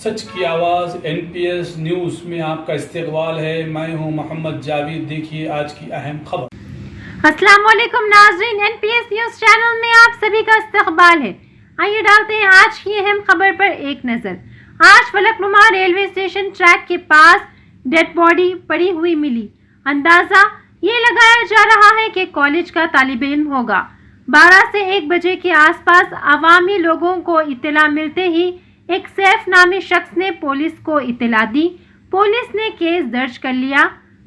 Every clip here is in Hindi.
सच की आवाज़ NPS न्यूज़ में आपका इस्तकबाल है। मैं हूं मोहम्मद जावेद। देखिए आज की अहम खबर। अस्सलाम वालेकुम नाज़रीन, NPS न्यूज़ चैनल में आप सभी का इस्तकबाल है। आइए डालते हैं आज की अहम खबर पर एक नज़र। आज फलकनुमा रेलवे स्टेशन ट्रैक के पास डेड बॉडी पड़ी हुई मिली। अंदाज़ा ये लगाया जा रहा है कि कॉलेज का तालिब इल्म होगा। 12 से 1 बजे के आसपास अवामी लोगों को इत्तला मिलते ही एक सैफ नामी शख्स ने पुलिस को इत्तला दी। पुलिस ने केस दर्ज कर लिया।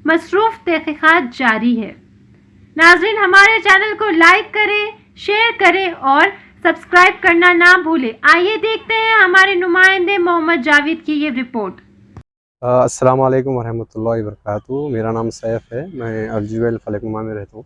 मसरूफ तहकीकात जारी है। नाज़रीन, हमारे चैनल को लाइक करें, शेयर करें और सब्सक्राइब करना ना भूलें। आइए देखते हैं हमारे नुमाइंदे मोहम्मद जावेद की ये रिपोर्ट। अस्सलाम वालेकुम वरहमतुल्लाहि वबरकातुहू। मेरा नाम सैफ है, मैं अर्जुवेल फलकनुमा में रहता हूँ।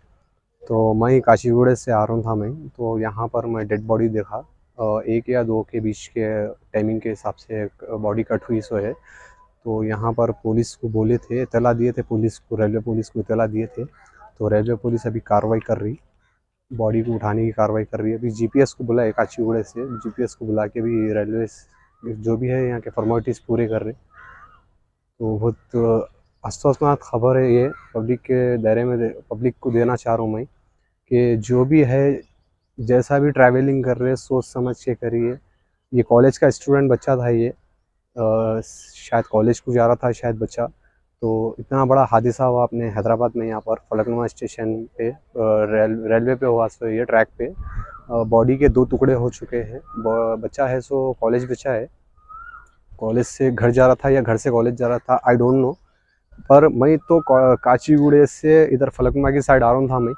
तो मैं काशीगुड़े से आ रहा था। मैं तो यहाँ पर मैं डेड बॉडी देखा। 1 या 2 के बीच के टाइमिंग के हिसाब से एक बॉडी कट हुई सो है। तो यहाँ पर पुलिस को बोले थे, इत्तला दिए थे पुलिस को, रेलवे पुलिस को इत्तला दिए थे। तो रेलवे पुलिस अभी कार्रवाई कर रही, बॉडी को उठाने की कार्रवाई कर रही है। अभी जीपीएस को बुलाए, काशीगुड़े से जीपीएस को बुला के भी रेलवे जो भी है यहाँ के फॉर्मेलिटीज़ पूरे कर रहे। तो बहुत अफसोसनाक खबर है ये, पब्लिक के दायरे में पब्लिक को देना चाह रहा हूँ मैं कि जो भी है, जैसा भी ट्रैवलिंग कर रहे सोच समझ के करिए। ये कॉलेज का स्टूडेंट बच्चा था, ये शायद कॉलेज को जा रहा था शायद बच्चा। तो इतना बड़ा हादसा हुआ अपने हैदराबाद में, यहाँ पर फलकनुमा स्टेशन पे रेलवे पे हुआ। सो ये ट्रैक पे बॉडी के 2 टुकड़े हो चुके हैं। बच्चा है सो कॉलेज बच्चा है, कॉलेज से घर जा रहा था या घर से कॉलेज जा रहा था, आई डोंट नो। पर मैं तो काचीगुड़े से इधर फलकनुमा की साइड आ रहा था मैं।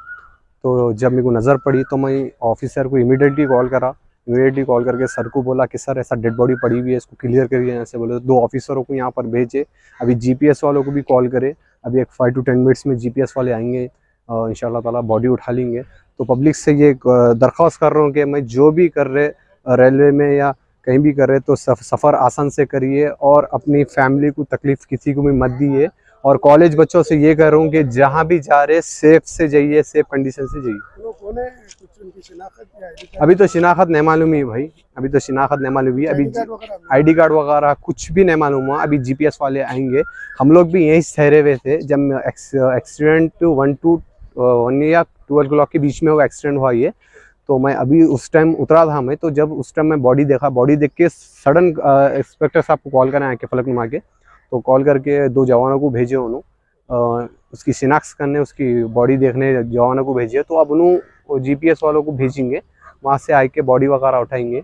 तो जब मेरे को नज़र पड़ी तो मैं ऑफिसर को इमीडिएटली कॉल करा। इमीडिएटली कॉल करके सर को बोला कि सर ऐसा डेड बॉडी पड़ी हुई है, इसको क्लियर करिए यहाँ से। बोले 2 ऑफिसरों को यहाँ पर भेजे, अभी जीपीएस वालों को भी कॉल करे। अभी एक 5 to 10 मिनट्स में जीपीएस वाले आएंगे, इंशाल्लाह ताला बॉडी उठा लेंगे। तो पब्लिक से ये दरख्वास्त कर रहा हूँ कि मैं जो भी कर रहे रेलवे में या कहीं भी कर रहे तो सफ़र आसान से करिए और अपनी फैमिली को तकलीफ़ किसी को भी मत दिए। और कॉलेज बच्चों से ये कह रहा हूँ कि जहाँ भी जा रहे सेफ से जाइए, सेफ कंडीशन से जाइए। अभी तो शिनाख्त नहीं मालूम है भाई, अभी तो शिनाख्त नहीं मालूम है। अभी ID कार्ड वगैरह कुछ भी नहीं मालूम हुआ। अभी जीपीएस वाले आएंगे। हम लोग भी यहीं ठहरे हुए थे जब एक्सीडेंट 1 या 12 o'clock के बीच में वो एक्सीडेंट हुआ ये। तो मैं अभी उस टाइम उतरा था मैं, तो जब उस टाइम मैं बॉडी देखा, बॉडी देख के सडन इंस्पेक्टर साहब को कॉल करा के फलकनुमा के। तो कॉल करके 2 जवानों को भेजे उन्होंने उसकी शिनाख्त करने, उसकी बॉडी देखने जवानों को भेजे। तो अब उन्होंने जीपीएस वालों को भेजेंगे, वहाँ से आके बॉडी वगैरह उठाएंगे।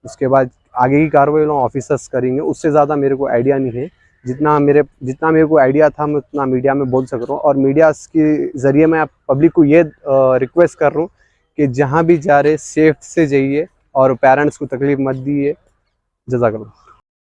उसके बाद आगे की कार्रवाई लोग ऑफिसर्स करेंगे। उससे ज़्यादा मेरे को आइडिया नहीं है। जितना मेरे को आइडिया था मैं उतना मीडिया में बोल सक रहा हूँ। और मीडिया के ज़रिए मैं पब्लिक को ये रिक्वेस्ट कर रहा हूँ कि जहाँ भी जा रहे सेफ से जाइए और पेरेंट्स को तकलीफ़ मत दीजिए। जज़ाकल्लाह।